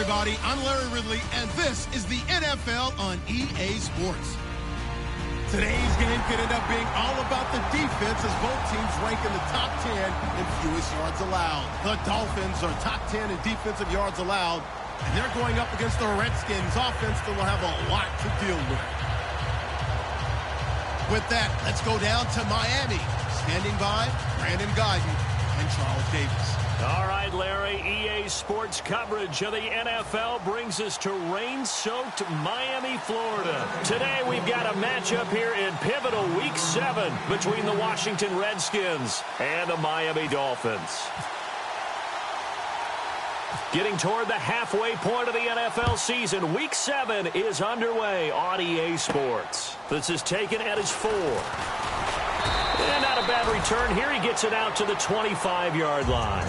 everybody. I'm Larry Ridley, and this is the NFL on EA Sports. Today's game could end up being all about the defense as both teams rank in the top 10 in fewest yards allowed. The Dolphins are top 10 in defensive yards allowed, and they're going up against the Redskins offense that will have a lot to deal with. With that, let's go down to Miami. Standing by, Brandon Gaudin and Charles Davis. All right, Larry, EA Sports coverage of the NFL brings us to rain-soaked Miami, Florida. Today, we've got a matchup here in pivotal Week 7 between the Washington Redskins and the Miami Dolphins. Getting toward the halfway point of the NFL season, Week 7 is underway on EA Sports. This is taken at his 4. And not a bad return here. He gets it out to the 25-yard line.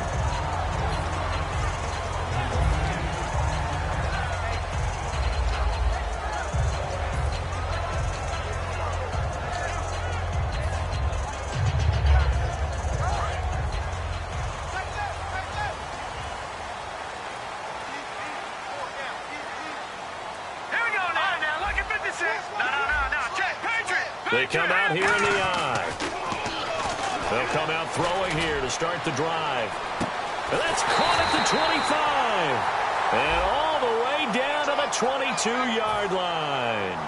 They come out here in the eye. They'll come out throwing here to start the drive. And that's caught at the 25. And all the way down to the 22-yard line.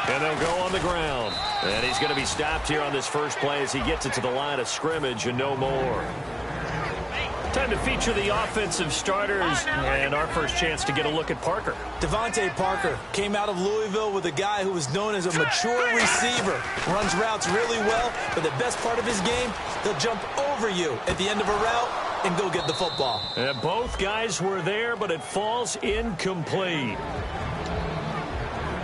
And they'll go on the ground. And he's going to be stopped here on this first play as he gets it to the line of scrimmage and no more. Time to feature the offensive starters and our first chance to get a look at Parker. Devontae Parker came out of Louisville with a guy who was known as a mature receiver. Runs routes really well, but the best part of his game, he'll jump over you at the end of a route and go get the football. And both guys were there, but it falls incomplete.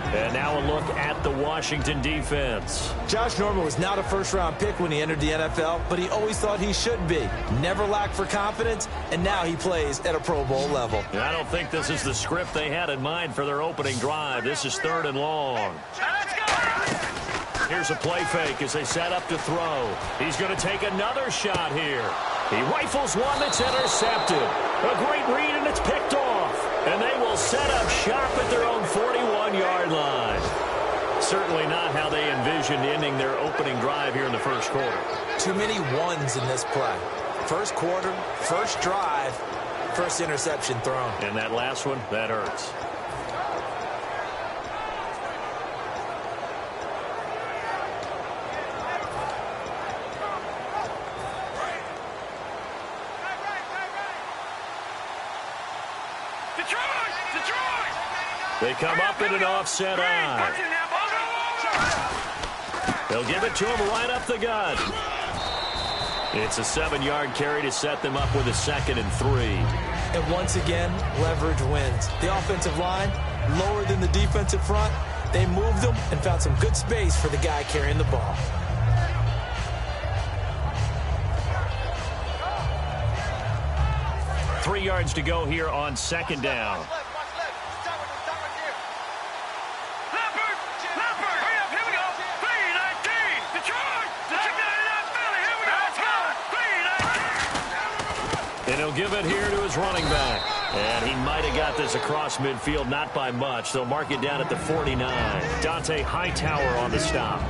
And now a look at the Washington defense. Josh Norman was not a first-round pick when he entered the NFL, but he always thought he should be. Never lacked for confidence, and now he plays at a Pro Bowl level. I don't think this is the script they had in mind for their opening drive. This is 3rd and long. Here's a play fake as they set up to throw. He's going to take another shot here. He rifles one that's intercepted. A great read, and it's picked off. And they will set up shop at their own 41-yard line. Certainly not how they envisioned ending their opening drive here in the first quarter. Too many ones in this play. First quarter, first drive, first interception thrown. And that last one, that hurts. They come up in an offset eye. They'll give it to him right up the gut. It's a 7-yard carry to set them up with a 2nd and 3. And once again, leverage wins. The offensive line, lower than the defensive front. They moved them and found some good space for the guy carrying the ball. Three yards to go here on 2nd down. And he'll give it here to his running back. And he might have got this across midfield, not by much. They'll mark it down at the 49. Dante Hightower on the stop.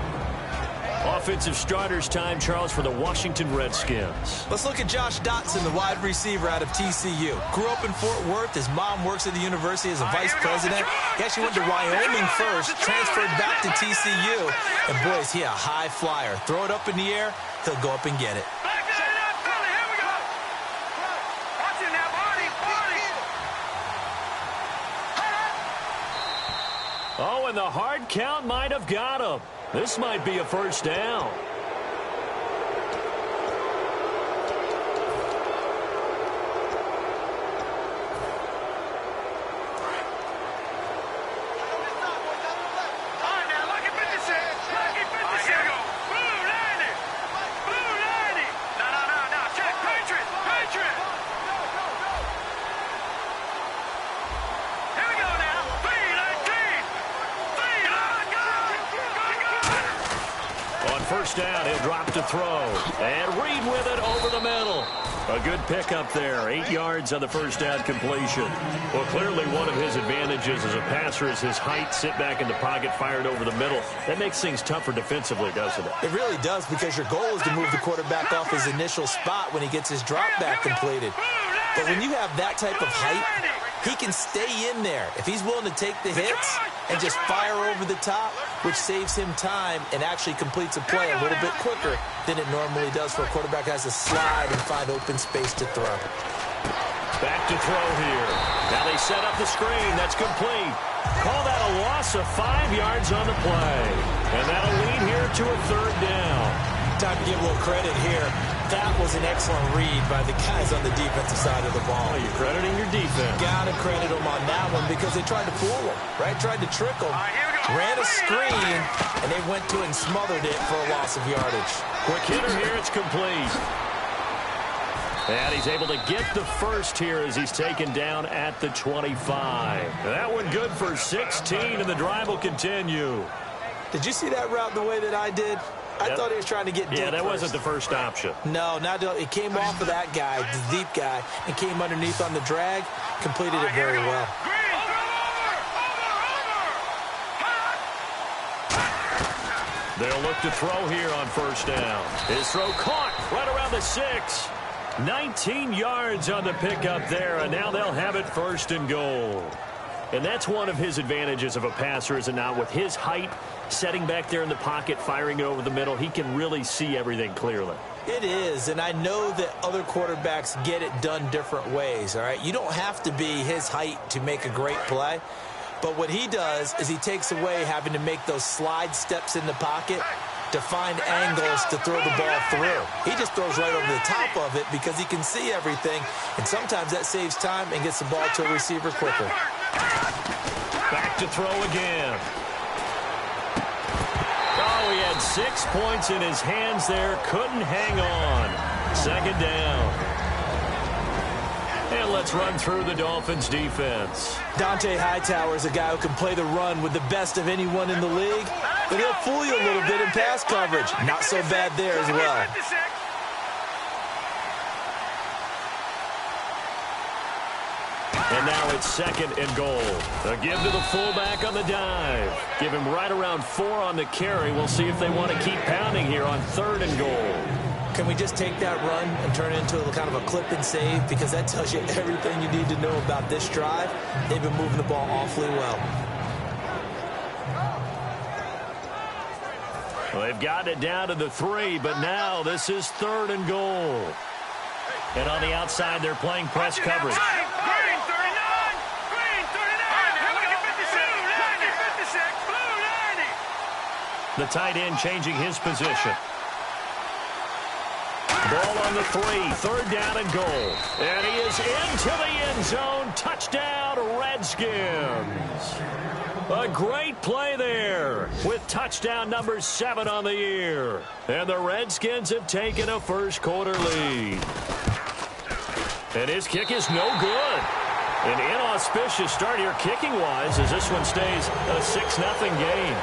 Offensive starters time, Charles, for the Washington Redskins. Let's look at Josh Dotson, the wide receiver out of TCU. Grew up in Fort Worth. His mom works at the university as a vice president. He actually went to Wyoming first, transferred back to TCU. And, boy, is he a high flyer. Throw it up in the air, he'll go up and get it. Oh, and the hard count might have got him. This might be a first down. first down. He'll drop to throw. And Reed with it over the middle. A good pickup there. 8 yards on the first down completion. Well, clearly one of his advantages as a passer is his height. Sit back in the pocket, fired over the middle. That makes things tougher defensively, doesn't it? It really does, because your goal is to move the quarterback off his initial spot when he gets his drop back completed. But when you have that type of height, he can stay in there. If he's willing to take the hits and just fire over the top, which saves him time and actually completes a play a little bit quicker than it normally does for a quarterback who has to slide and find open space to throw. Back to throw here. Now they set up the screen. That's complete. Call that a loss of 5 yards on the play. And that'll lead here to a third down. Time to give a little credit here. That was an excellent read by the guys on the defensive side of the ball. Oh, you're crediting your defense. Got to credit them on that one because they tried to fool him, right? Tried to trick him. Ran a screen, and they went to and smothered it for a loss of yardage. Quick hitter here. It's complete. And he's able to get the first here as he's taken down at the 25. That one good for 16, and the drive will continue. Did you see that route the way that I did? I thought he was trying to get deep. Yeah, that first. wasn't the first option. No, it came off of that guy, the deep guy, and came underneath on the drag. Completed it very well. They'll look to throw here on first down. His throw caught right around the 6. 19 yards on the pickup there, and now they'll have it first and goal. And that's one of his advantages of a passer, is it not? With his height, setting back there in the pocket, firing it over the middle, he can really see everything clearly. It is, and I know that other quarterbacks get it done different ways, all right? You don't have to be his height to make a great play, but what he does is he takes away having to make those slide steps in the pocket to find angles to throw the ball through. He just throws right over the top of it because he can see everything, and sometimes that saves time and gets the ball to a receiver quicker. Back to throw again. Oh, he had 6 points in his hands there. Couldn't hang on. Second down. And let's run through the Dolphins' defense. Dante Hightower is a guy who can play the run with the best of anyone in the league, but he'll fool you a little bit in pass coverage. Not so bad there as well. And now it's second and goal. A give to the fullback on the dive. Give him right around 4 on the carry. We'll see if they want to keep pounding here on third and goal. Can we just take that run and turn it into a kind of a clip and save? Because that tells you everything you need to know about this drive. They've been moving the ball awfully well. Well, they've gotten it down to the 3, but now this is third and goal. And on the outside, they're playing press coverage. The tight end changing his position. Ball on the 3, third down and goal. And he is into the end zone. Touchdown, Redskins. A great play there with touchdown number 7 on the year. And the Redskins have taken a first quarter lead. And his kick is no good. An inauspicious start here kicking-wise as this one stays a 6-0 game.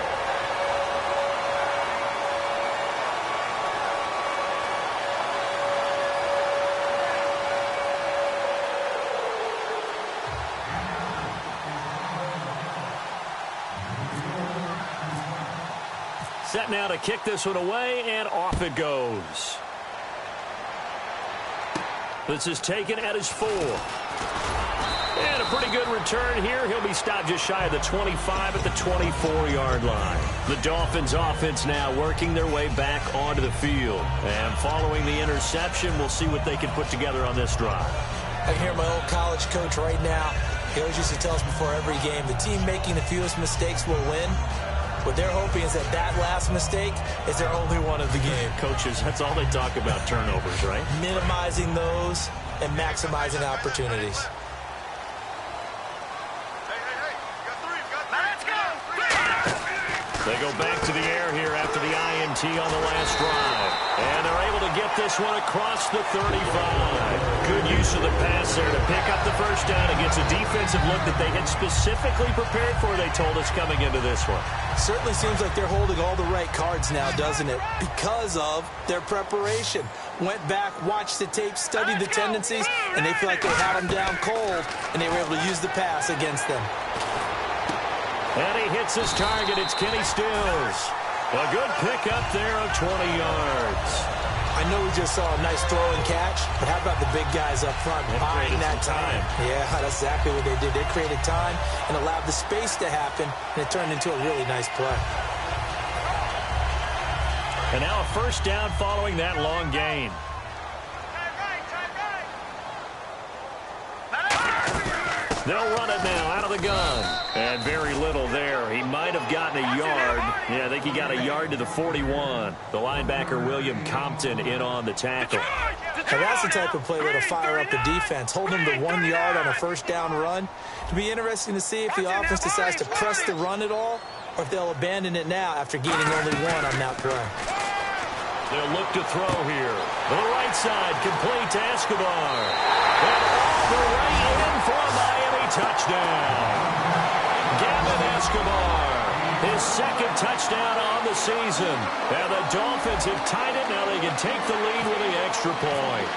Set now to kick this one away, and off it goes. This is taken at his 4. And a pretty good return here. He'll be stopped just shy of the 25 at the 24-yard line. The Dolphins offense now working their way back onto the field. And following the interception, we'll see what they can put together on this drive. I can hear my old college coach right now. He always used to tell us before every game, the team making the fewest mistakes will win. What they're hoping is that that last mistake is their only one of the game. Coaches, that's all they talk about, turnovers, right? Minimizing those and maximizing opportunities. They go back to the air here after the INT on the last drive. And they're able to get this one across the 35. Good use use of the pass there to pick up the first down against a defensive look that they had specifically prepared for, they told us, coming into this one. Certainly seems like they're holding all the right cards now, doesn't it? Because of their preparation. Went back, watched the tape, studied the tendencies, and they feel like they had them down cold, and they were able to use the pass against them. And he hits his target. It's Kenny Stills. A good pickup there of 20 yards. I know we just saw a nice throw and catch, but how about the big guys up front buying that time? Yeah, that's exactly what they did. They created time and allowed the space to happen, and it turned into a really nice play. And now a first down following that long gain. They'll run it now out of the gun. And very little there. He might have gotten a yard. Yeah, I think he got a yard to the 41. The linebacker, William Compton, in on the tackle. Now that's the type of play that'll fire up the defense. Hold them to 1 yard on a first down run. It'll be interesting to see if the offense decides to press the run at all, or if they'll abandon it now after gaining only one on that play. They'll look to throw here. To the right side, complete to Escobar. And all the way in for a Miami touchdown. Gavin Escobar, his second touchdown on the season. And the Dolphins have tied it. Now they can take the lead with the extra point.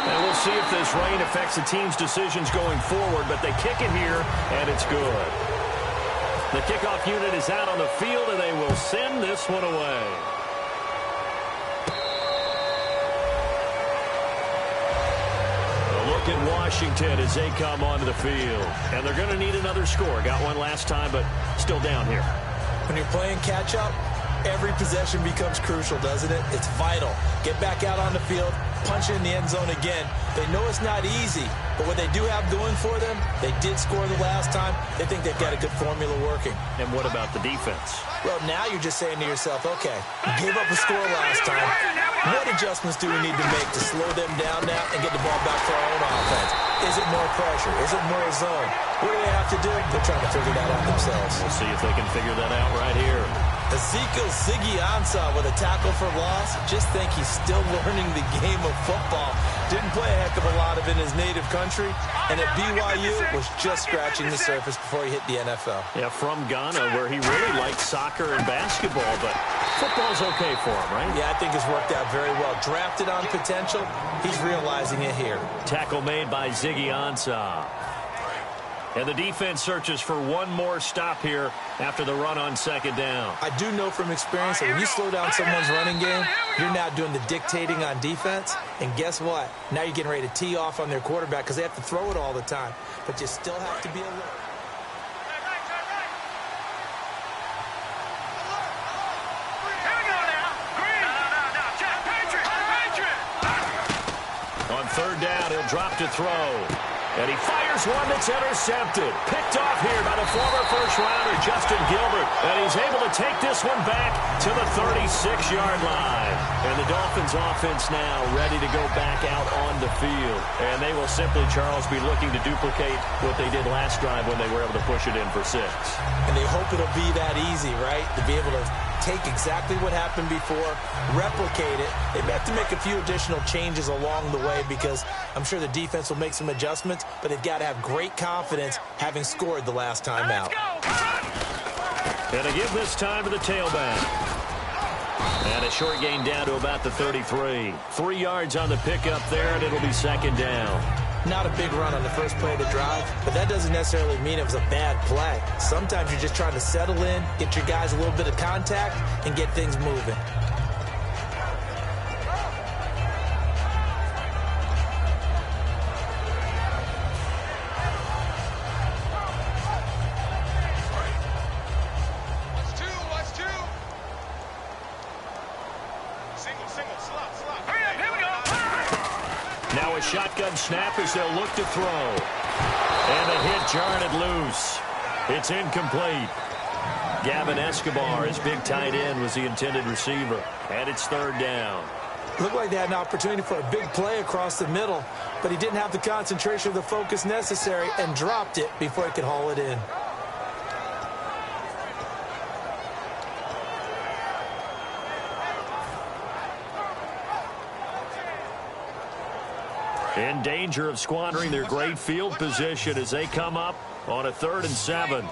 And we'll see if this rain affects the team's decisions going forward, but they kick it here, and it's good. The kickoff unit is out on the field, and they will send this one away. A look at Washington as they come onto the field. And they're going to need another score. Got one last time, but still down here. When you're playing catch-up, every possession becomes crucial, doesn't it? It's vital. Get back out on the field, punch in the end zone again. They know it's not easy, but what they do have going for them, they did score the last time. They think they've got a good formula working. And what about the defense? Well, now you're just saying to yourself, okay, we gave up a score last time. What adjustments do we need to make to slow them down now and get the ball back for our own offense? Is it more pressure? Is it more zone? What do they have to do? They're trying to figure that out themselves. We'll see if they can figure that out right here. Ezekiel Ziggy Ansah with a tackle for loss. Just think he's still learning the game of football. Didn't play a heck of a lot of it in his native country, and at BYU was just scratching the surface before he hit the NFL. Yeah, from Ghana, where he really liked soccer and basketball, but football's okay for him, right? Yeah, I think it's worked out very well. Drafted on potential, he's realizing it here. Tackle made by Ziggy Ansah. And the defense searches for one more stop here after the run on second down. I do know from experience that when you slow down someone's running game, you're now doing the dictating on defense. And guess what? Now you're getting ready to tee off on their quarterback because they have to throw it all the time. But you still have to be alert. On third down, he'll drop to throw. And he fires one that's intercepted. Picked off here by the former first-rounder, Justin Gilbert. And he's able to take this one back to the 36-yard line. And the Dolphins offense now ready to go back out on the field. And they will simply, Charles, be looking to duplicate what they did last drive when they were able to push it in for 6. And they hope it'll be that easy, right? To be able to take exactly what happened before, replicate it. They may have to make a few additional changes along the way because I'm sure the defense will make some adjustments, but they've got to have great confidence having scored the last time out. And to give this time to the tailback. And a short gain down to about the 33. 3 yards on the pickup there, and it'll be second down. Not a big run on the first play of the drive, but that doesn't necessarily mean it was a bad play. Sometimes you're just trying to settle in, get your guys a little bit of contact, and get things moving. Now a shotgun snap as they'll look to throw. And a hit jarred it loose. It's incomplete. Gavin Escobar, his big tight end, was the intended receiver. And it's third down. Looked like they had an opportunity for a big play across the middle, but he didn't have the concentration or the focus necessary and dropped it before he could haul it in. In danger of squandering their great field position as they come up on a 3rd and 7.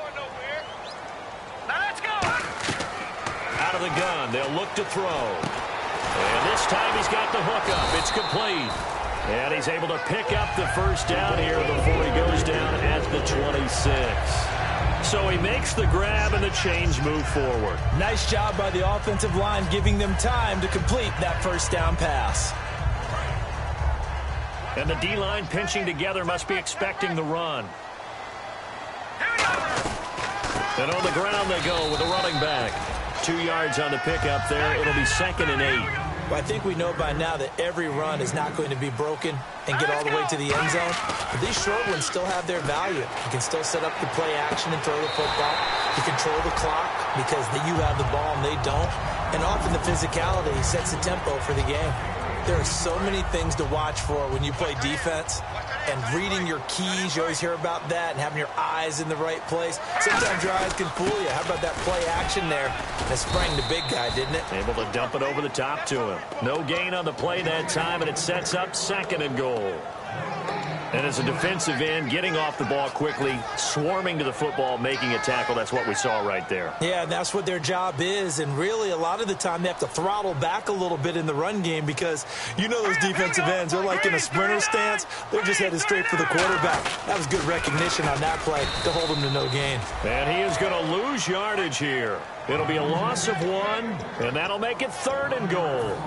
Out of the gun, they'll look to throw. And this time he's got the hook up. It's complete. And he's able to pick up the first down here before he goes down at the 26. So he makes the grab and the chains move forward. Nice job by the offensive line giving them time to complete that first down pass. And the D-line pinching together must be expecting the run. And on the ground they go with the running back. 2 yards on the pickup there. It'll be 2nd and 8. Well, I think we know by now that every run is not going to be broken and get all the way to the end zone. But these short ones still have their value. You can still set up the play action and throw the football. You control the clock because you have the ball and they don't. And often the physicality sets the tempo for the game. There are so many things to watch for when you play defense. And reading your keys, you always hear about that, and having your eyes in the right place. Sometimes your eyes can fool you. How about that play action there? That sprang the big guy, didn't it? Able to dump it over the top to him. No gain on the play that time, and it sets up 2nd and goal. And as a defensive end, getting off the ball quickly, swarming to the football, making a tackle, that's what we saw right there. Yeah, and that's what their job is. And really, a lot of the time, they have to throttle back a little bit in the run game because you know those defensive ends, they're like in a sprinter stance. They're just headed straight for the quarterback. That was good recognition on that play to hold him to no gain. And he is going to lose yardage here. It'll be a loss of 1, and that'll make it 3rd and goal.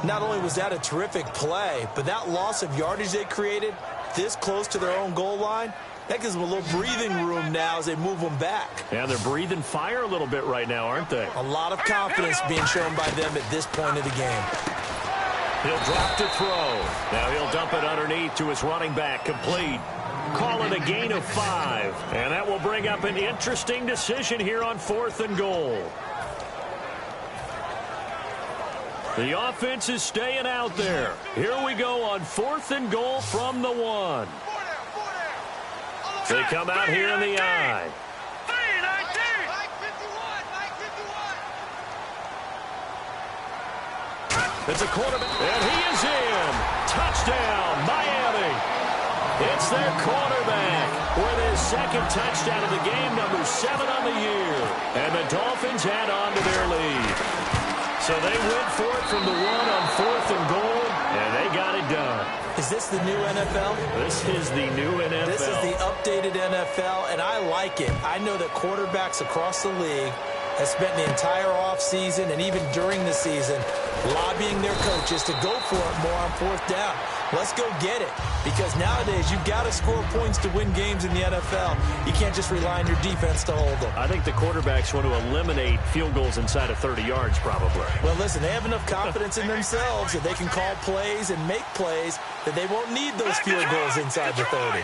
Not only was that a terrific play, but that loss of yardage they created this close to their own goal line, that gives them a little breathing room now as they move them back. And they're breathing fire a little bit right now, aren't they? A lot of confidence being shown by them at this point of the game. He'll drop to throw. Now he'll dump it underneath to his running back, complete. Call it a gain of 5. And that will bring up an interesting decision here on 4th and goal. The offense is staying out there. Here we go on 4th and goal from the 1. They come out here in the I. It's a quarterback, and he is in. Touchdown, Miami. It's their quarterback with his 2nd touchdown of the game, number 7 on the year. And the Dolphins add on to their lead. So they went for it from the 1 on 4th and goal, and they got it done. Is this the new NFL? This is the new NFL. This is the updated NFL, and I like it. I know that quarterbacks across the league have spent the entire offseason and even during the season lobbying their coaches to go for it more on 4th down. Let's go get it. Because nowadays, you've got to score points to win games in the NFL. You can't just rely on your defense to hold them. I think the quarterbacks want to eliminate field goals inside of 30 yards, probably. Well, listen, they have enough confidence in themselves that they can call plays and make plays that they won't need those field goals inside the 30.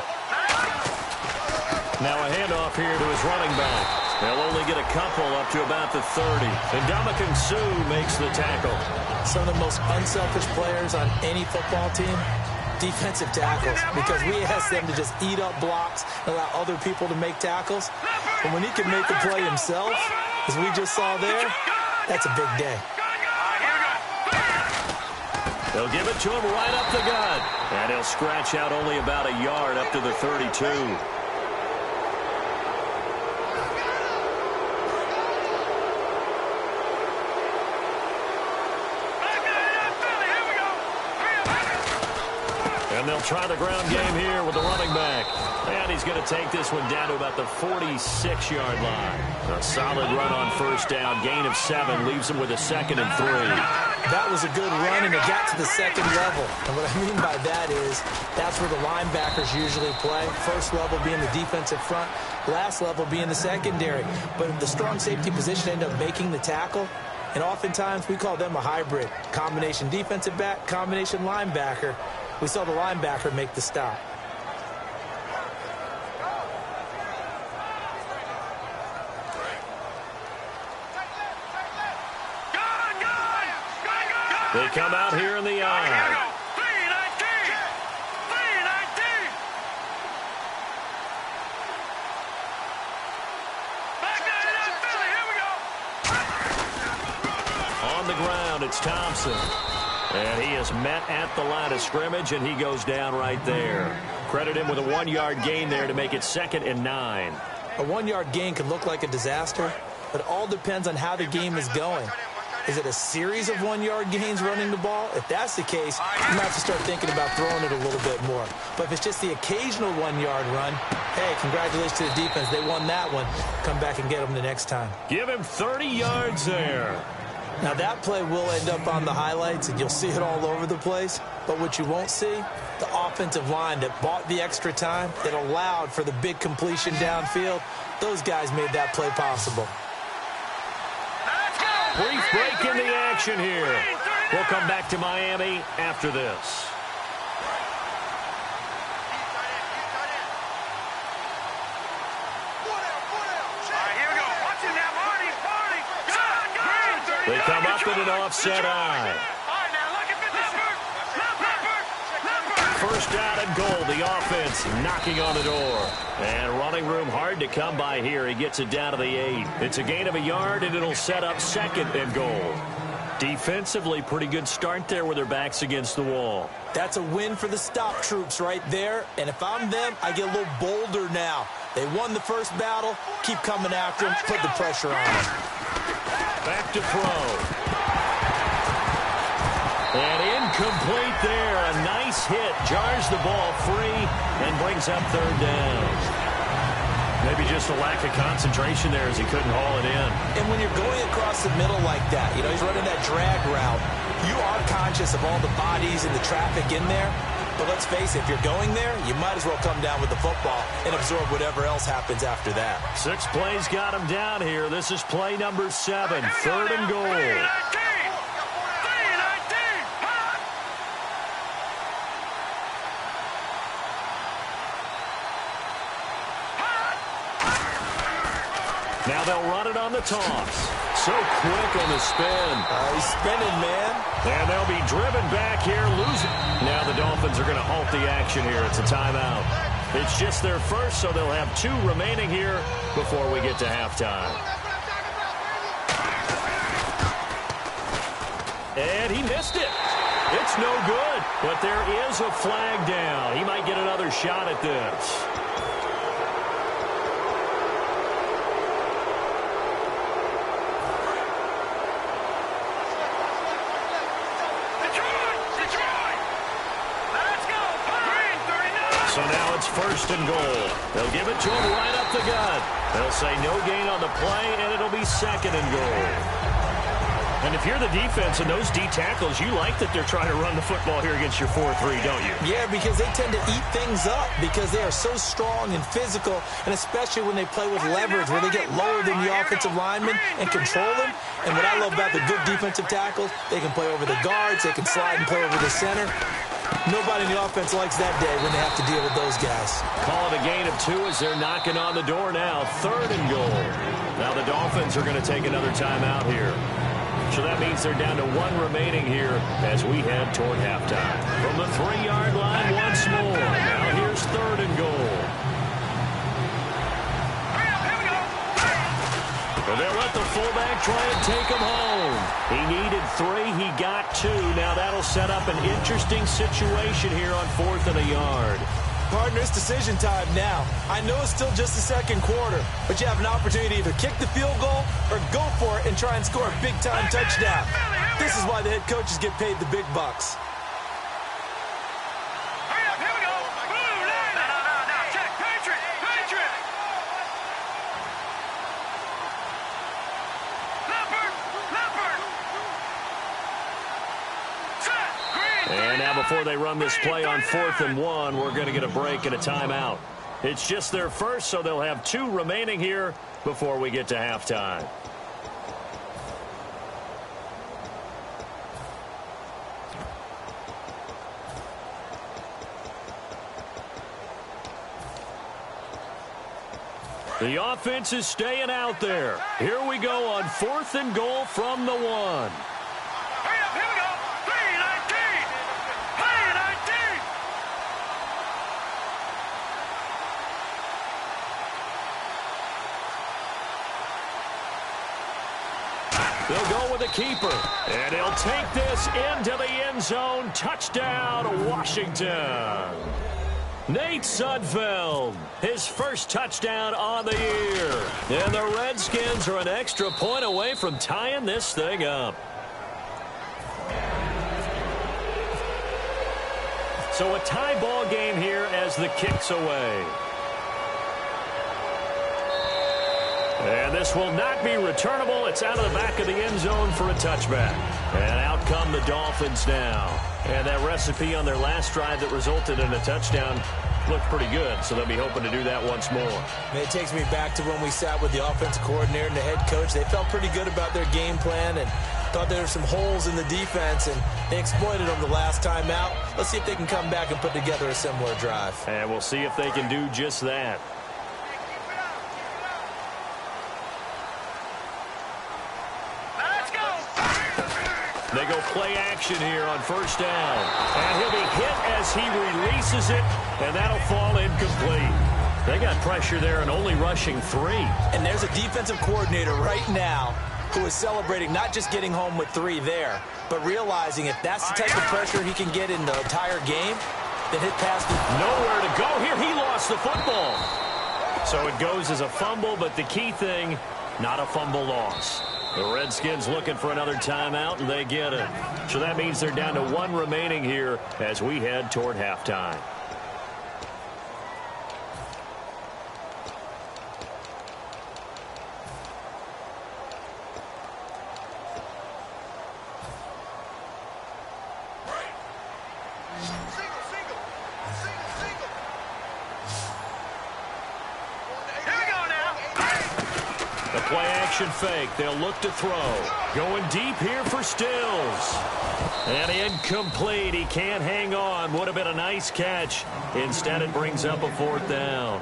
Now a handoff here to his running back. They'll only get a couple up to about the 30. And Ndamukong Suh makes the tackle. Some of the most unselfish players on any football team, defensive tackles, because we ask them to just eat up blocks and allow other people to make tackles. But when he can make a play himself, as we just saw there, that's a big day. They'll give it to him right up the gut. And he'll scratch out only about a yard up to the 32. And they'll try the ground game here with the running back. And he's going to take this one down to about the 46-yard line. A solid run on 1st down. Gain of 7 leaves him with a 2nd and 3. That was a good run, and it got to the 2nd level. And what I mean by that is that's where the linebackers usually play. First level being the defensive front, last level being the secondary. But the strong safety position ended up making the tackle. And oftentimes we call them a hybrid. Combination defensive back, combination linebacker. We saw the linebacker make the stop. They come out here in the I. On the ground, it's Thompson. And he is met at the line of scrimmage, and he goes down right there. Credit him with a 1-yard gain there to make it 2nd and 9. A 1-yard gain can look like a disaster, but it all depends on how the game is going. Is it a series of 1-yard gains running the ball? If that's the case, you might have to start thinking about throwing it a little bit more. But if it's just the occasional 1-yard run, hey, congratulations to the defense. They won that one. Come back and get them the next time. Give him 30 yards there. Now, that play will end up on the highlights, and you'll see it all over the place. But what you won't see, the offensive line that bought the extra time, that allowed for the big completion downfield, those guys made that play possible. Brief break in the action here. We'll come back to Miami after this. They come up in an offset eye. First down and goal. The offense knocking on the door. And running room hard to come by here. He gets it down to the 8. It's a gain of a yard, and it'll set up 2nd and goal. Defensively, pretty good start there with their backs against the wall. That's a win for the stop troops right there. And if I'm them, I get a little bolder now. They won the first battle. Keep coming after them. Put the pressure on them. Back to throw. And incomplete there. A nice hit. Jars the ball free and brings up 3rd down. Maybe just a lack of concentration there as he couldn't haul it in. And when you're going across the middle like that, he's running that drag route, you are conscious of all the bodies and the traffic in there. But let's face it, if you're going there, you might as well come down with the football and absorb whatever else happens after that. 6 plays got him down here. This is play number 7, 3rd and goal. Now they'll run it on the toss. So quick on the spin. He's spinning, man. And they'll be driven back here, losing. Now the Dolphins are going to halt the action here. It's a timeout. It's just their first, so they'll have 2 remaining here before we get to halftime. And he missed it. It's no good, but there is a flag down. He might get another shot at this. So now it's 1st and goal. They'll give it to him right up the gut. They'll say no gain on the play, and it'll be 2nd and goal. And if you're the defense and those D tackles, you like that they're trying to run the football here against your 4-3, don't you? Yeah, because they tend to eat things up because they are so strong and physical, and especially when they play with leverage where they get lower than the offensive linemen and control them. And what I love about the good defensive tackles, they can play over the guards, they can slide and play over the center. Nobody in the offense likes that day when they have to deal with those guys. Call it a gain of 2 as they're knocking on the door now. 3rd and goal. Now the Dolphins are going to take another timeout here. So that means they're down to 1 remaining here as we head toward halftime. From the 3-yard line once more. Now here's 3rd and goal. And they'll let the fullback try and take him home. He needed 3. He got 2. Now that'll set up an interesting situation here on 4th and a yard. Partner, it's decision time now. I know it's still just the 2nd quarter, but you have an opportunity to either kick the field goal or go for it and try and score a big-time touchdown. This is why the head coaches get paid the big bucks. And now before they run this play on 4th and 1, we're going to get a break and a timeout. It's just their first, so they'll have 2 remaining here before we get to halftime. The offense is staying out there. Here we go on 4th and goal from the 1. They'll go with the keeper. And he'll take this into the end zone. Touchdown, Washington. Nate Sudfeld, his first touchdown on the year. And the Redskins are an extra point away from tying this thing up. So a tie ball game here as the kick's away. And this will not be returnable. It's out of the back of the end zone for a touchback. And out come the Dolphins now. And that recipe on their last drive that resulted in a touchdown looked pretty good, so they'll be hoping to do that once more. It takes me back to when we sat with the offensive coordinator and the head coach. They felt pretty good about their game plan and thought there were some holes in the defense, and they exploited them the last time out. Let's see if they can come back and put together a similar drive. And we'll see if they can do just that. They go play action here on first down. And he'll be hit as he releases it, and that'll fall incomplete. They got pressure there and only rushing 3. And there's a defensive coordinator right now who is celebrating not just getting home with 3 there, but realizing if that's the type of pressure he can get in the entire game, then hit past the... Nowhere to go here. He lost the football. So it goes as a fumble, but the key thing, not a fumble loss. The Redskins looking for another timeout, and they get it. So that means they're down to 1 remaining here as we head toward halftime. Play-action fake. They'll look to throw. Going deep here for Stills. And incomplete. He can't hang on. Would have been a nice catch. Instead, it brings up a 4th down.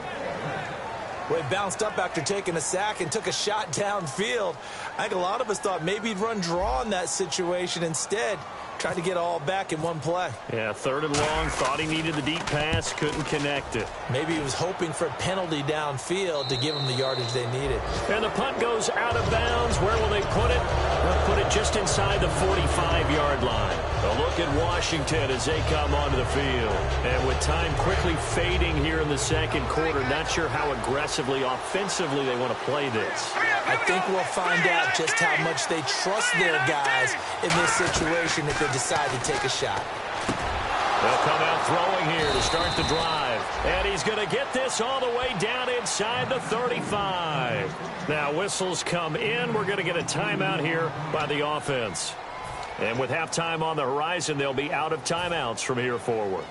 Well, he bounced up after taking a sack and took a shot downfield. I think a lot of us thought maybe he'd run draw in that situation. Instead, tried to get all back in one play. Yeah, 3rd and long. Thought he needed the deep pass. Couldn't connect it. Maybe he was hoping for a penalty downfield to give him the yardage they needed. And the punt goes out of bounds. Where will they put it? They'll put it just inside the 45-yard line. A look at Washington as they come onto the field. And with time quickly fading here in the second quarter, not sure how aggressively, offensively they want to play this. I think we'll find out just how much they trust their guys in this situation if they decide to take a shot. They'll come out throwing here to start the drive. And he's going to get this all the way down inside the 35. Now whistles come in. We're going to get a timeout here by the offense. And with halftime on the horizon, they'll be out of timeouts from here forward.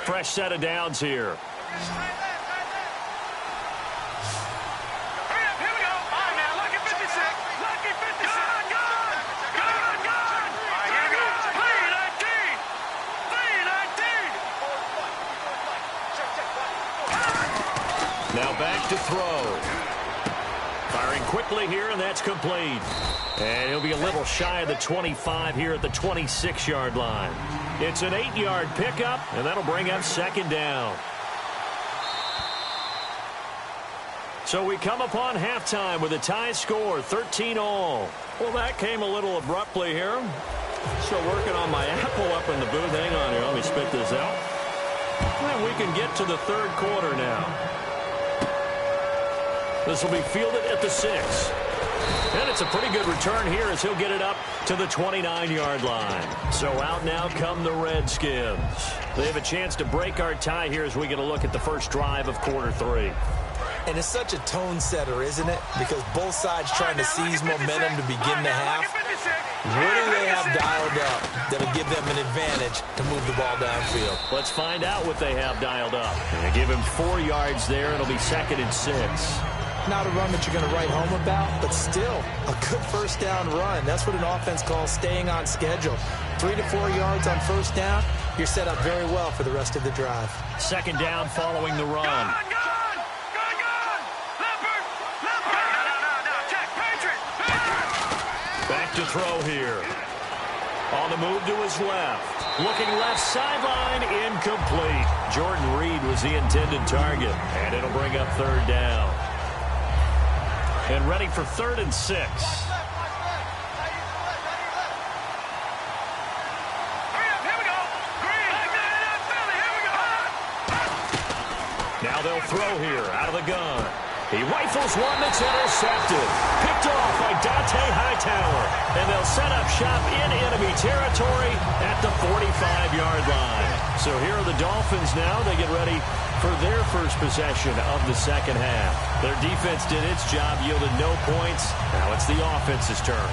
Fresh set of downs here. Now back to throw. Firing quickly here, and that's complete. And he'll be a little shy of the 25 here at the 26-yard line. It's an 8-yard pickup, and that'll bring up 2nd down. So we come upon halftime with a tie score, 13-all. Well, that came a little abruptly here. Still working on my apple up in the booth. Hang on here. Let me spit this out. And we can get to the 3rd quarter now. This will be fielded at the 6. And it's a pretty good return here as he'll get it up to the 29-yard line. So out now come the Redskins. They have a chance to break our tie here as we get a look at the first drive of quarter 3. And it's such a tone setter, isn't it? Because both sides trying to seize momentum to begin the half. What do they have dialed up that'll give them an advantage to move the ball downfield? Let's find out what they have dialed up. And they give him 4 yards there. It'll be 2nd and 6. Not a run that you're going to write home about, but still a good first down run. That's what an offense calls staying on schedule. 3 to 4 yards on first down, you're set up very well for the rest of the drive. 2nd down following the run. Back to throw here. On the move to his left. Looking left sideline, incomplete. Jordan Reed was the intended target, and it'll bring up third down. And ready for 3rd and 6. Now they'll throw here out of the gun. He rifles one that's intercepted. Picked off by Dante Hightower. And they'll set up shop in enemy territory at the 45-yard line. So here are the Dolphins now. They get ready for their first possession of the second half. Their defense did its job, yielded no points. Now it's the offense's turn.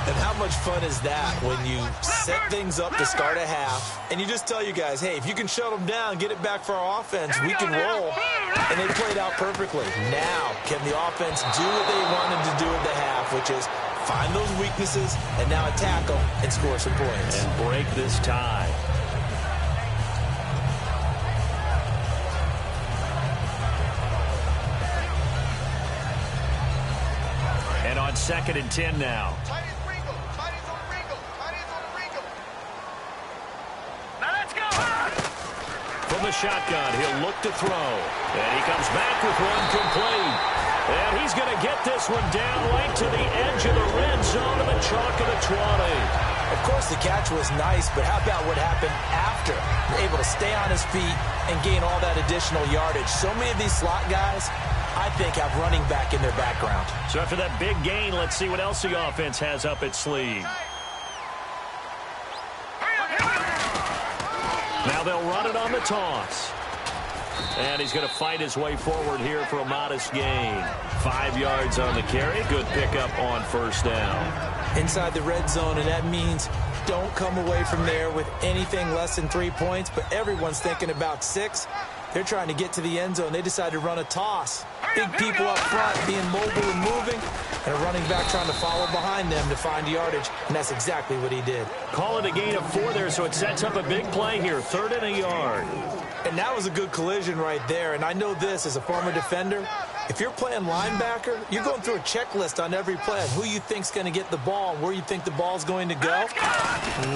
And how much fun is that when you set things up to start a half and you just tell you guys, hey, if you can shut them down, get it back for our offense, we can roll. And they played out perfectly. Now, can the offense do what they wanted to do at the half, which is find those weaknesses and now attack them and score some points. And break this tie. And on 2nd and 10 now. From the shotgun, he'll look to throw. And he comes back with one complete. And he's going to get this one down right to the edge of the red zone of the chalk of the 20. Of course, the catch was nice, but how about what happened after? Able to stay on his feet and gain all that additional yardage. So many of these slot guys, I think, have running back in their background. So after that big gain, let's see what else the offense has up its sleeve. Now they'll run it on the toss. And he's going to fight his way forward here for a modest gain. 5 yards on the carry. Good pickup on first down. Inside the red zone, and that means don't come away from there with anything less than 3 points, but everyone's thinking about 6. They're trying to get to the end zone. They decide to run a toss. Big people up front being mobile and moving, and a running back trying to follow behind them to find yardage, and that's exactly what he did. Call it a gain of 4 there, so it sets up a big play here. 3rd and a yard. And that was a good collision right there, and I know this as a former defender. If you're playing linebacker, you're going through a checklist on every play on who you think's going to get the ball and where you think the ball's going to go.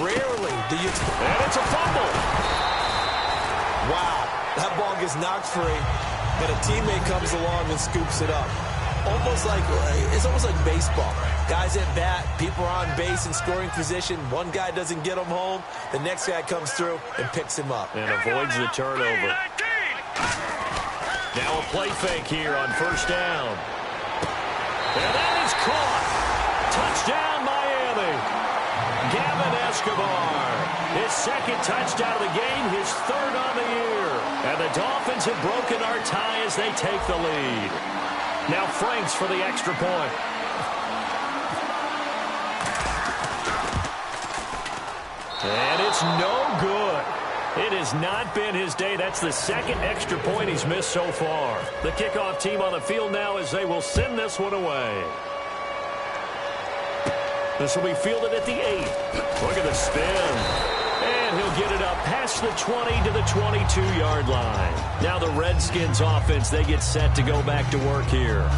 Rarely do you... And it's a fumble. Wow. That ball gets knocked free, and a teammate comes along and scoops it up. It's almost like baseball. Guys at bat, people are on base in scoring position. One guy doesn't get him home. The next guy comes through and picks him up. And avoids the turnover. Now a play fake here on first down. And that is caught. Touchdown, Miami. Gavin Escobar. His 2nd touchdown of the game, his 3rd on the year. And the Dolphins have broken our tie as they take the lead. Now Franks for the extra point. And it's no good. It has not been his day. That's the 2nd extra point he's missed so far. The kickoff team on the field now as they will send this one away. This will be fielded at the 8. Look at the spin. And he'll get it up past the 20 to the 22-yard line. Now the Redskins offense, they get set to go back to work here.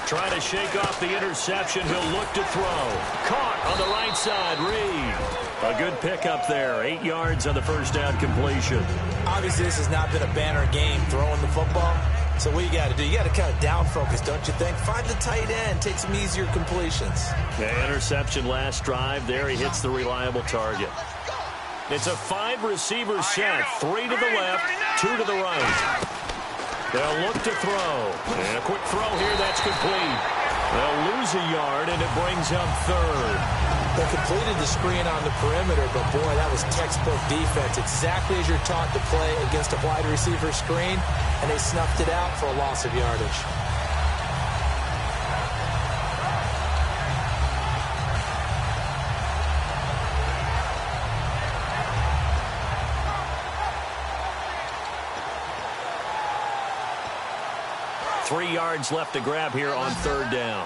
Trying to shake off the interception. He'll look to throw. Caught on the right side. Reed. A good pickup there. 8 yards on the first down completion. Obviously, this has not been a banner game throwing the football. So what you got to do, you got to kind of down focus, don't you think? Find the tight end. Take some easier completions. The interception last drive. There he hits the reliable target. It's a 5-receiver set. 3 to the left, 2 to the right. They'll look to throw. And a quick throw here. That's complete. They'll lose a yard, and it brings up 3rd. They completed the screen on the perimeter, but, boy, that was textbook defense. Exactly as you're taught to play against a wide receiver screen, and they snuffed it out for a loss of yardage. 3 yards left to grab here on 3rd down.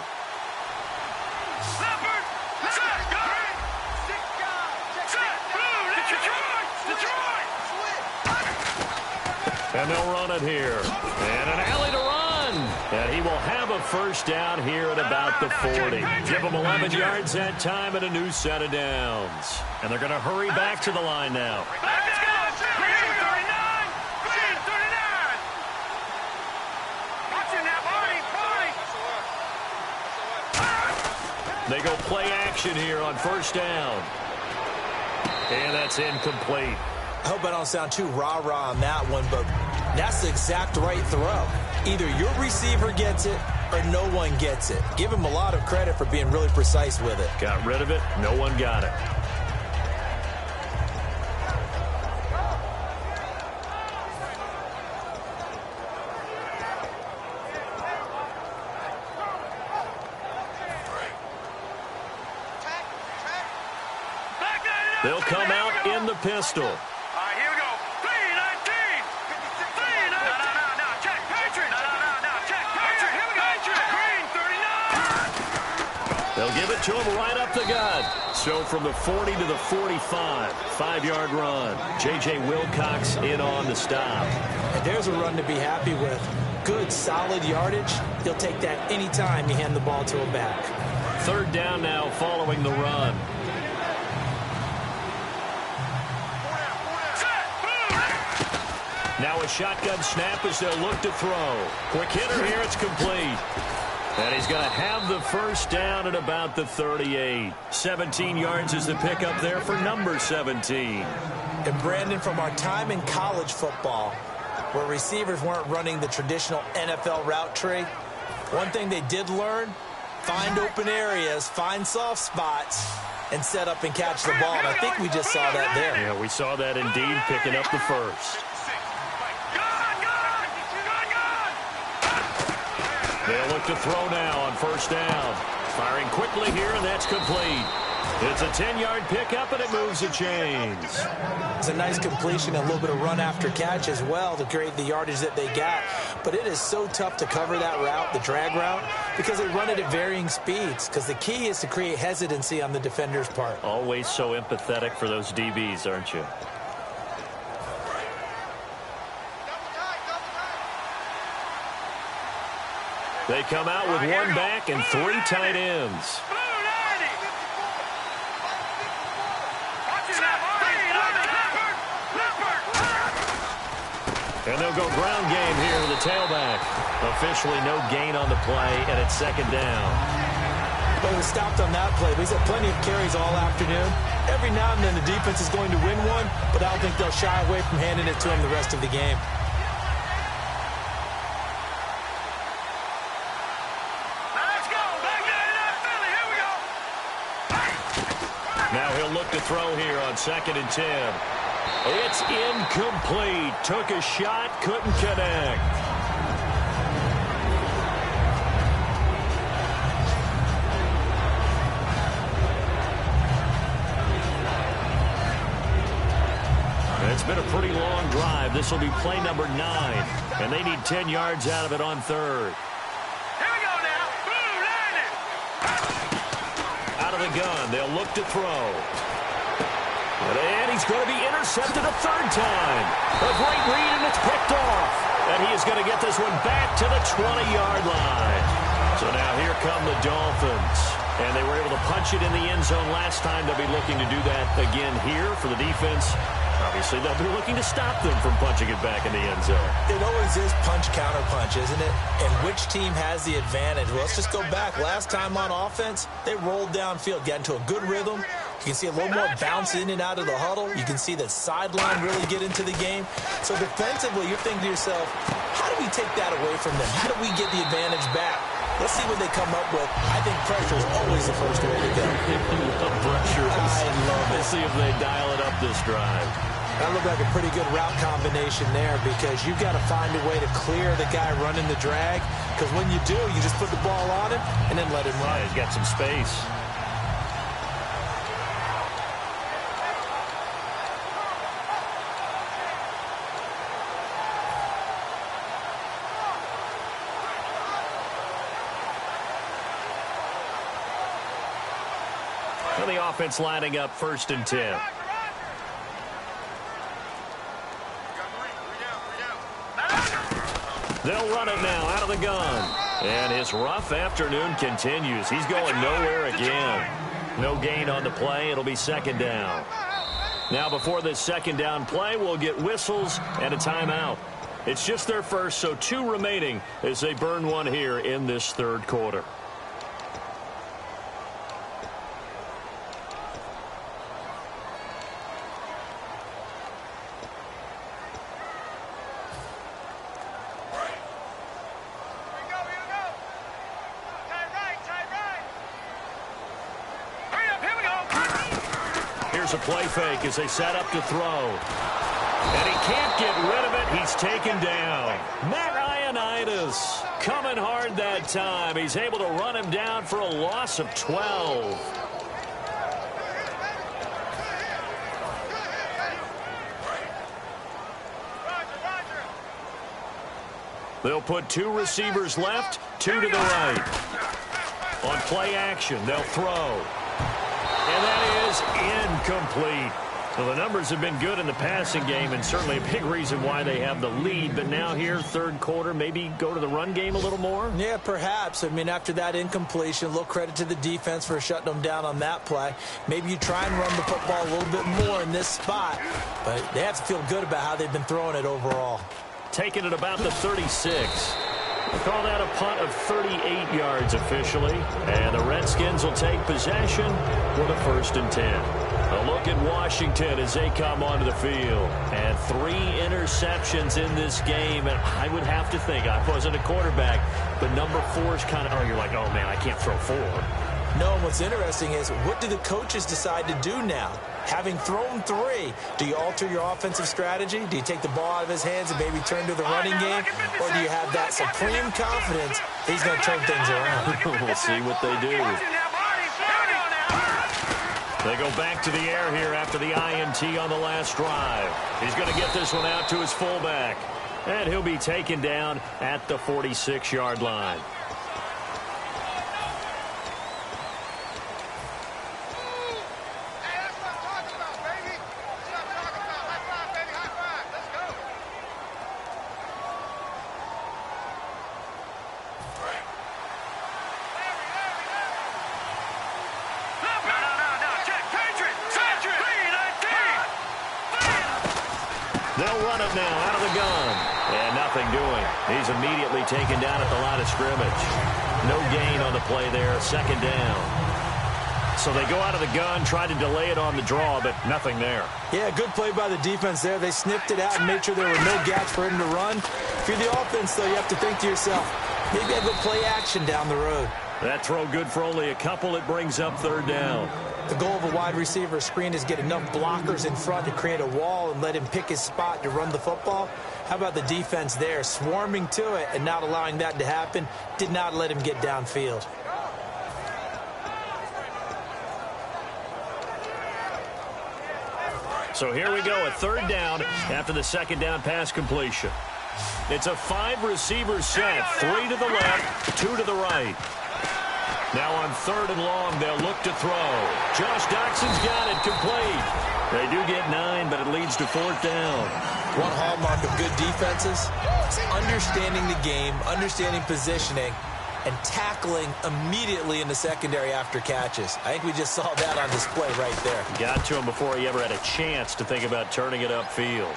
And they'll run it here. And an alley to run. And he will have a 1st down here at about the 40. Give him 11 yards that time and a new set of downs. And they're going to hurry back to the line now. They go play action here on 1st down. And that's incomplete. I hope I don't sound too rah-rah on that one, but that's the exact right throw. Either your receiver gets it or no one gets it. Give him a lot of credit for being really precise with it. Got rid of it. No one got it. They'll come out in the pistol. All right, here we go. 3-19. 3-19. No, check. Patriot. No, check. Patriot. Here we go. Green, 39. They'll give it to him right up the gut. So from the 40 to the 45, 5-yard run. J.J. Wilcox in on the stop. And there's a run to be happy with. Good, solid yardage. He'll take that anytime you hand the ball to him back. 3rd down now following the run. Now a shotgun snap as they'll look to throw. Quick hitter here, it's complete. And he's going to have the 1st down at about the 38. 17 yards is the pickup there for number 17. And Brandon, from our time in college football, where receivers weren't running the traditional NFL route tree, one thing they did learn, find open areas, find soft spots, and set up and catch the ball. And I think we just saw that there. Yeah, we saw that indeed, picking up the 1st. They'll look to throw now on 1st down. Firing quickly here, and that's complete. It's a 10-yard pickup, and it moves the chains. It's a nice completion, and a little bit of run after catch as well to create the yardage that they got. But it is so tough to cover that route, the drag route, because they run it at varying speeds. Because the key is to create hesitancy on the defender's part. Always so empathetic for those DBs, aren't you? They come out with 1 back and 3 tight ends. And they'll go ground game here to the tailback. Officially no gain on the play, and it's 2nd down. But he was stopped on that play, but he's had plenty of carries all afternoon. Every now and then the defense is going to win one, but I don't think they'll shy away from handing it to him the rest of the game. Now he'll look to throw here on 2nd and 10. It's incomplete. Took a shot, couldn't connect. It's been a pretty long drive. This will be play number 9. And they need 10 yards out of it on 3rd. The gun. They'll look to throw. And he's going to be intercepted a 3rd time. A great read, and it's picked off. And he is going to get this one back to the 20-yard line. So now here come the Dolphins. And they were able to punch it in the end zone last time. They'll be looking to do that again here for the defense. Obviously, they'll be looking to stop them from punching it back in the end zone. It always is punch-counter-punch, isn't it? And which team has the advantage? Well, let's just go back. Last time on offense, they rolled downfield, got into a good rhythm. You can see a little more bounce in and out of the huddle. You can see the sideline really get into the game. So defensively, you're thinking to yourself, how do we take that away from them? How do we get the advantage back? Let's see what they come up with. I think pressure is always the first way to go. Pressure. I love it. Let's see if they dial it up this drive. That looked like a pretty good route combination there because you've got to find a way to clear the guy running the drag. Because when you do, you just put the ball on him and then let him run. Yeah, he's got some space. the offense lining up 1st and 10. They'll run it now out of the gun. And his rough afternoon continues. He's going nowhere again. No gain on the play. It'll be 2nd down. Now, before this 2nd down play, we'll get whistles and a timeout. It's just their first, so 2 remaining as they burn one here in this 3rd quarter. Here's a play fake as they set up to throw. And he can't get rid of it. He's taken down. Matt Ioannidis coming hard that time. He's able to run him down for a loss of 12. They'll put 2 receivers left, 2 to the right. On play action, they'll throw. And that is incomplete. Well, the numbers have been good in the passing game, and certainly a big reason why they have the lead. But now here, 3rd quarter, maybe go to the run game a little more? Yeah, perhaps. I mean, after that incompletion, a little credit to the defense for shutting them down on that play. Maybe you try and run the football a little bit more in this spot. But they have to feel good about how they've been throwing it overall. Taking it about the 36. Call that a punt of 38 yards officially. And the Redskins will take possession with a 1st and 10. A look at Washington as they come onto the field. And 3 interceptions in this game. And I would have to think, I wasn't a quarterback, but number 4 is kind of, oh, you're like, oh, man, I can't throw 4. No, and what's interesting is, what do the coaches decide to do now? Having thrown 3, do you alter your offensive strategy? Do you take the ball out of his hands and maybe turn to the running game? Or do you have that supreme confidence that he's going to turn things around? We'll see what they do. They go back to the air here after the INT on the last drive. He's going to get this one out to his fullback. And he'll be taken down at the 46-yard line. They'll run it now out of the gun. And nothing doing. He's immediately taken down at the line of scrimmage. No gain on the play there. 2nd down. So they go out of the gun, try to delay it on the draw, but nothing there. Yeah, good play by the defense there. They sniffed it out and made sure there were no gaps for him to run. If you're the offense, though, you have to think to yourself, maybe I go play action down the road. That throw good for only a couple. It brings up 3rd down. The goal of a wide receiver screen is get enough blockers in front to create a wall and let him pick his spot to run the football. How about the defense there, swarming to it and not allowing that to happen? Did not let him get downfield. So here we go, a 3rd down after the 2nd down pass completion. It's a 5-receiver set, 3 to the left, 2 to the right. Now on 3rd and long, they'll look to throw. Josh Doxson's got it complete. They do get 9, but it leads to 4th down. One hallmark of good defenses is understanding the game, understanding positioning, and tackling immediately in the secondary after catches. I think we just saw that on display right there. Got to him before he ever had a chance to think about turning it upfield.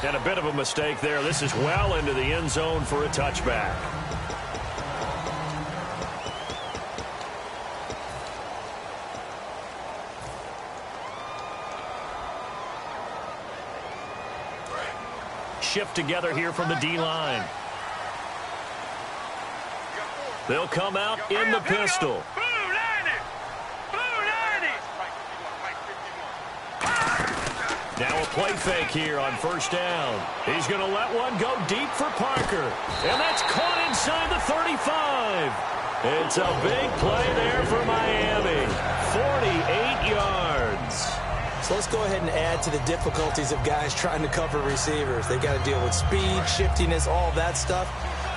And a bit of a mistake there. This is well into the end zone for a touchback. Shift together here from the D-line. They'll come out in the pistol. Now a play fake here on 1st down. He's going to let one go deep for Parker. And that's caught inside the 35. It's a big play there for Miami. 48 yards. So let's go ahead and add to the difficulties of guys trying to cover receivers. They got to deal with speed, shiftiness, all that stuff.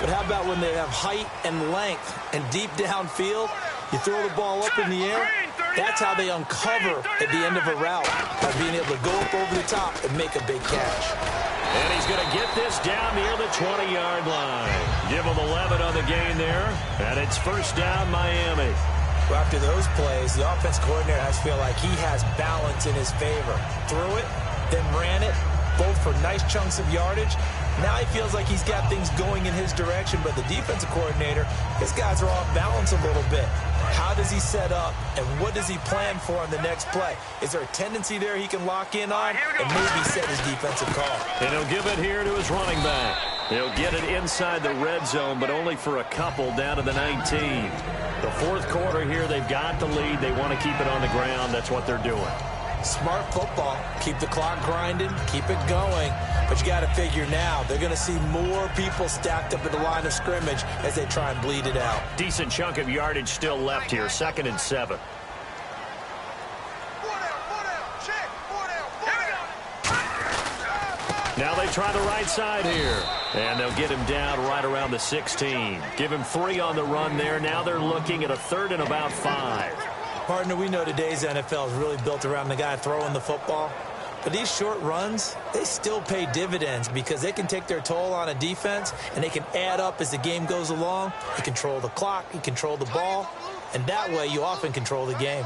But how about when they have height and length and deep downfield? You throw the ball up in the air, That's how they uncover at the end of a route, by being able to go up over the top and make a big catch. And he's going to get this down near the 20-yard line. Give him 11 on the gain there, and it's first down Miami. Well, after those plays, the offense coordinator has to feel like he has balance in his favor. Threw it, then ran it, both for nice chunks of yardage. Now he feels like he's got things going in his direction, but the defensive coordinator, his guys are off balance a little bit. How does he set up, and what does he plan for on the next play? Is there a tendency there he can lock in on and maybe set his defensive call? And he'll give it here to his running back. He'll get it inside the red zone, but only for a couple down to the 19. The fourth quarter here, they've got the lead. They want to keep it on the ground. That's what they're doing. Smart football. Keep the clock grinding. Keep it going. But you got to figure now, they're going to see more people stacked up at the line of scrimmage as they try and bleed it out. Decent chunk of yardage still left here. 2nd and 7. Now they try the right side here. And they'll get him down right around the 16. Give him 3 on the run there. Now they're looking at a 3rd and about 5. Partner, we know today's NFL is really built around the guy throwing the football. But these short runs, they still pay dividends because they can take their toll on a defense, and they can add up as the game goes along. You control the clock, you control the ball, and that way you often control the game.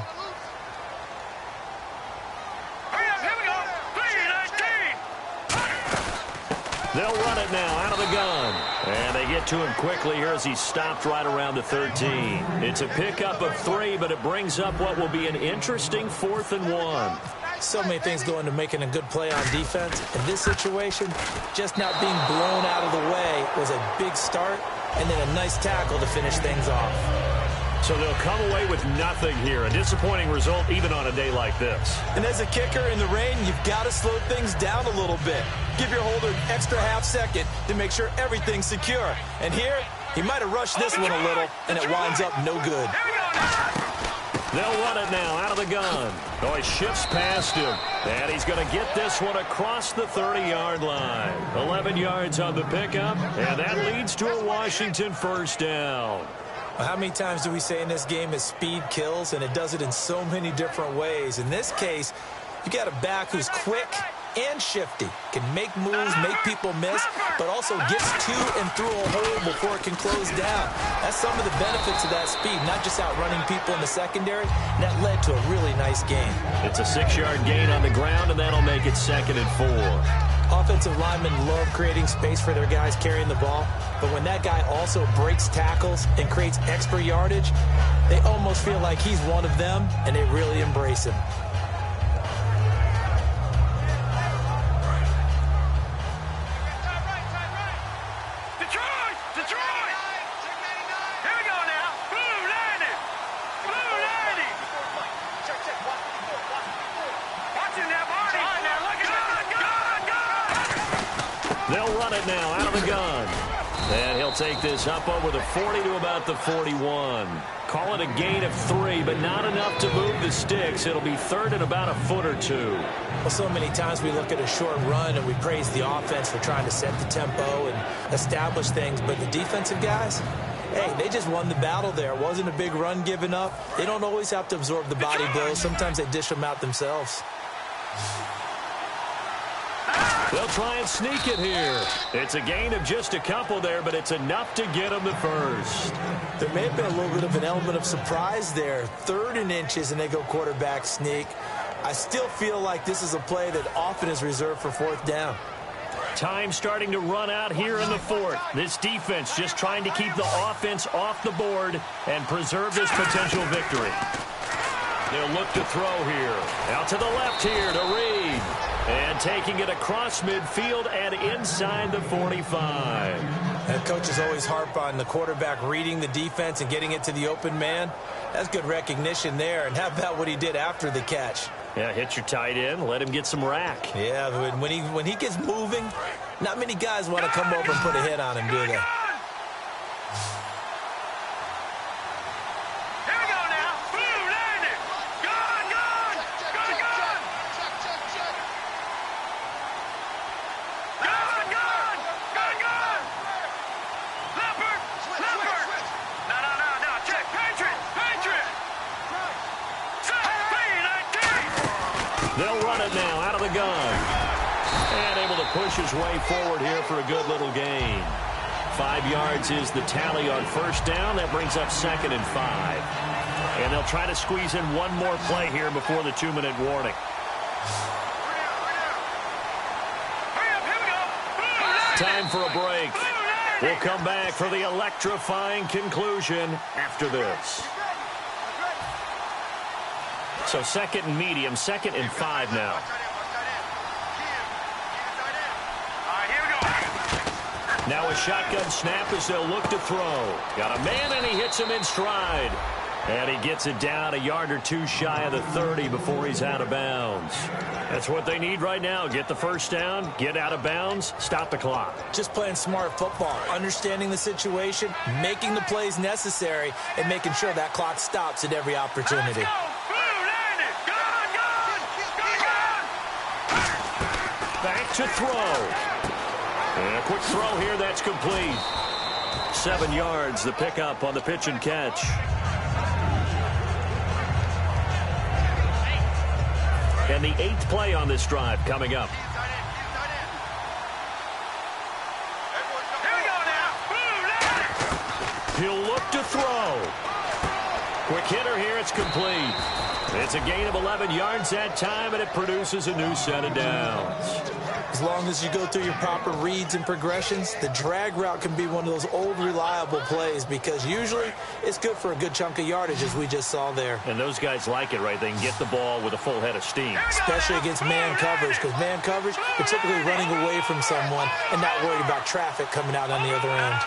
They'll run it now out of the gun. And they get to him quickly here as he's stopped right around the 13. It's a pickup of 3, but it brings up what will be an interesting 4th and 1. So many things go into making a good play on defense. In this situation, just not being blown out of the way was a big start, and then a nice tackle to finish things off. So they'll come away with nothing here. A disappointing result even on a day like this. And as a kicker in the rain, you've got to slow things down a little bit. Give your holder an extra half-second to make sure everything's secure. And here, he might have rushed this one a little, and it winds up no good. They'll run it now out of the gun. Oh, he shifts past him. And he's going to get this one across the 30-yard line. 11 yards on the pickup, and that leads to a Washington first down. Well, how many times do we say in this game that speed kills, and it does it in so many different ways? In this case, you got a back who's quick and shifty, can make moves, make people miss, but also gets to and through a hole before it can close down. That's some of the benefits of that speed, not just outrunning people in the secondary. And that led to a really nice gain. It's a 6-yard gain on the ground, and that'll make it 2nd and 4. Offensive linemen love creating space for their guys carrying the ball, but when that guy also breaks tackles and creates extra yardage, they almost feel like he's one of them, and they really embrace him. They'll run it now out of the gun. And he'll take this up over the 40 to about the 41. Call it a gain of 3, but not enough to move the sticks. It'll be 3rd and about a foot or 2. Well, so many times we look at a short run and we praise the offense for trying to set the tempo and establish things, but the defensive guys, hey, they just won the battle there. It wasn't a big run given up. They don't always have to absorb the body blows. Sometimes they dish them out themselves. They'll try and sneak it here. It's a gain of just a couple there, but it's enough to get them the first. There may have been a little bit of an element of surprise there. 3rd and inches, and they go quarterback sneak. I still feel like this is a play that often is reserved for 4th down. Time starting to run out here in the 4th. This defense just trying to keep the offense off the board and preserve this potential victory. They'll look to throw here. Out to the left here to Reed. And taking it across midfield and inside the 45. And coaches always harp on the quarterback reading the defense and getting it to the open man. That's good recognition there. And how about what he did after the catch? Yeah, hit your tight end, let him get some rack. Yeah, when he gets moving, not many guys want to come over and put a hit on him, do they? the gun. And able to push his way forward here for a good little gain. 5 yards is the tally on first down. That brings up 2nd and 5. And they'll try to squeeze in one more play here before the 2-minute warning. Time for a break. We'll come back for the electrifying conclusion after this. So 2nd and medium, 2nd and 5 now. Now a shotgun snap as they'll look to throw. Got a man, and he hits him in stride. And he gets it down a yard or two shy of the 30 before he's out of bounds. That's what they need right now. Get the first down, get out of bounds, stop the clock. Just playing smart football, understanding the situation, making the plays necessary, and making sure that clock stops at every opportunity. Back to throw. And a quick throw here, that's complete. 7 yards, the pickup on the pitch and catch. And the 8th play on this drive coming up. He'll look to throw. Quick hitter here, it's complete. It's a gain of 11 yards that time, and it produces a new set of downs. As long as you go through your proper reads and progressions, the drag route can be one of those old reliable plays because usually it's good for a good chunk of yardage, as we just saw there. And those guys like it, right? They can get the ball with a full head of steam. Especially against man coverage, because man coverage, you're typically running away from someone and not worried about traffic coming out on the other end.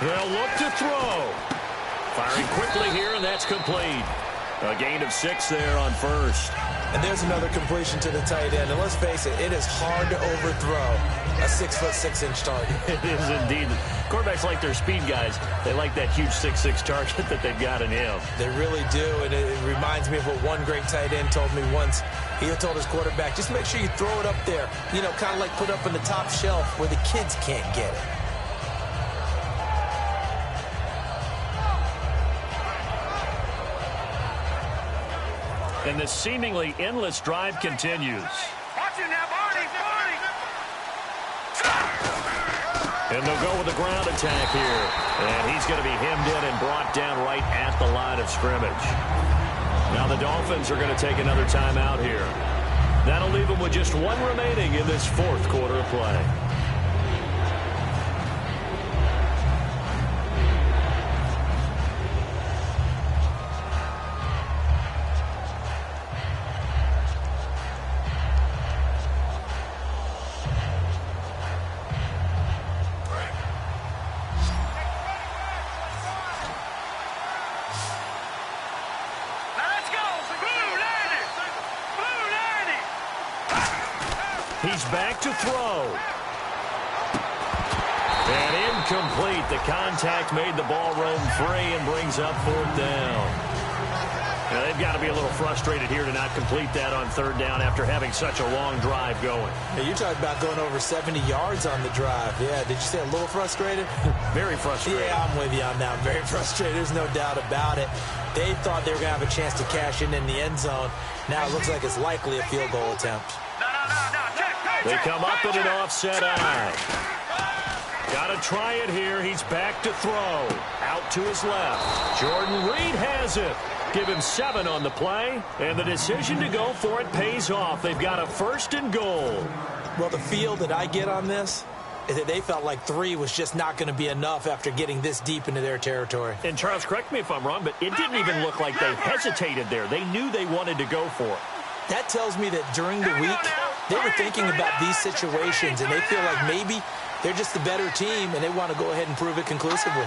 They'll look to throw. Firing quickly here, and that's complete. A gain of 6 there on first. And there's another completion to the tight end. And let's face it, it is hard to overthrow a 6'6" target. It is indeed. Quarterbacks like their speed guys. They like that huge 6'6" target that they've got in him. They really do, and it reminds me of what one great tight end told me once. He told his quarterback, just make sure you throw it up there, you know, kind of like put up on the top shelf where the kids can't get it. And the seemingly endless drive continues. Watch it now, Barney. And they'll go with the ground attack here. And he's going to be hemmed in and brought down right at the line of scrimmage. Now the Dolphins are going to take another timeout here. That'll leave them with just 1 remaining in this 4th quarter of play. He's back to throw. And incomplete. The contact made the ball roam free and brings up 4th down. Now, they've got to be a little frustrated here to not complete that on 3rd down after having such a long drive going. Yeah, you're talking about going over 70 yards on the drive. Yeah, did you say a little frustrated? Very frustrated. Yeah, I'm with you on that. I'm very frustrated. There's no doubt about it. They thought they were going to have a chance to cash in the end zone. Now it looks like it's likely a field goal attempt. They come up in an offset eye. Got to try it here. He's back to throw. Out to his left. Jordan Reed has it. Give him 7 on the play. And the decision to go for it pays off. They've got a 1st and goal. Well, the feel that I get on this is that they felt like 3 was just not going to be enough after getting this deep into their territory. And, Charles, correct me if I'm wrong, but it didn't even look like they hesitated there. They knew they wanted to go for it. That tells me that during the week, they were thinking about these situations, and they feel like maybe they're just the better team, and they want to go ahead and prove it conclusively.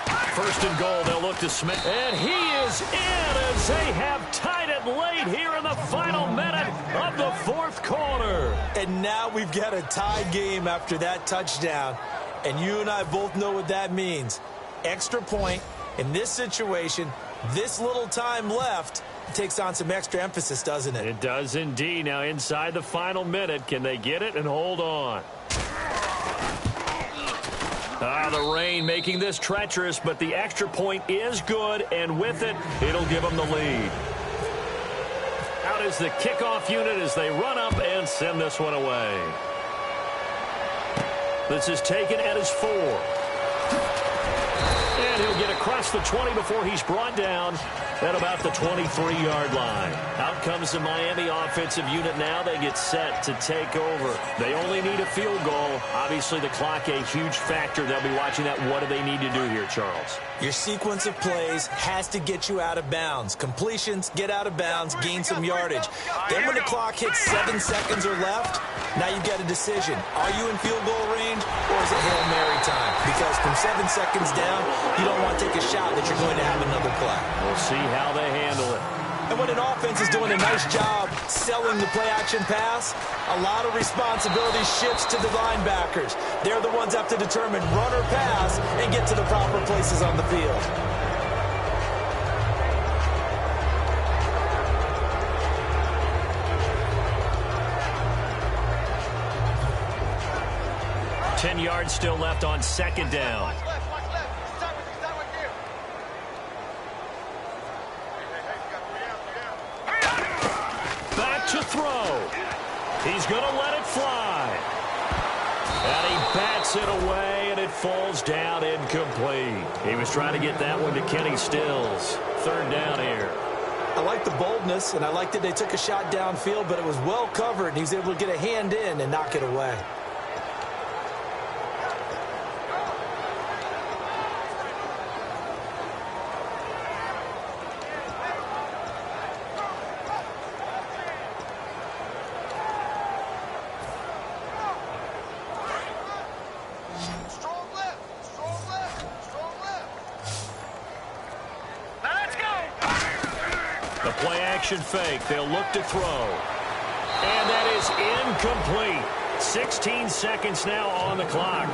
1st and goal, they'll look to Smith. And he is in as they have tied it late here in the final minute of the 4th quarter. And now we've got a tie game after that touchdown. And you and I both know what that means. Extra point in this situation, this little time left, takes on some extra emphasis, doesn't it? It does indeed. Now inside the final minute, can they get it and hold on? The rain making this treacherous, but the extra point is good, and with it, it'll give them the lead. Out is the kickoff unit as they run up and send this one away. This is taken at his 4. And he'll get across the 20 before he's brought down at about the 23-yard line. Out comes the Miami offensive unit now. They get set to take over. They only need a field goal. Obviously, the clock a huge factor. They'll be watching that. What do they need to do here, Charles? Your sequence of plays has to get you out of bounds. Completions, get out of bounds, gain some yardage. Then when the clock hits 7 seconds or left, now you've got a decision. Are you in field goal range or is it Hail Mary time? Because from 7 seconds down, you don't want to take a shot that you're going to have another play. We'll see how they handle it. And when an offense is doing a nice job selling the play-action pass, a lot of responsibility shifts to the linebackers. They're the ones that have to determine run or pass and get to the proper places on the field. Ten yards still left on second down. Back to throw. He's going to let it fly. And he bats it away, and it falls down incomplete. He was trying to get that one to Kenny Stills. Third down here. I like the boldness, and I like that they took a shot downfield, but it was well covered, and he was able to get a hand in and knock it away. Fake. They'll look to throw. And that is incomplete. 16 seconds now on the clock.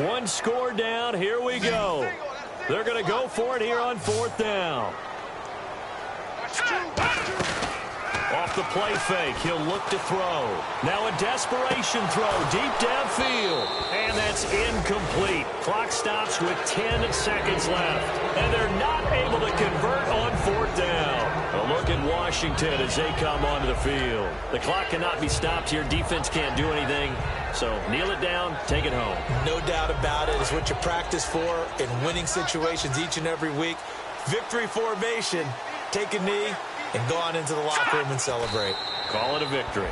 One score down. Here we go. They're going to go for it here on fourth down. Off the play fake, he'll look to throw. Now a desperation throw deep downfield. And that's incomplete. Clock stops with 10 seconds left. And they're not able to convert on fourth down. A look at Washington as they come onto the field. The clock cannot be stopped here. Defense can't do anything. So kneel it down, take it home. No doubt about it. It's what you practice for in winning situations each and every week. Victory formation. Take a knee and go on into the locker room and celebrate. Call it a victory.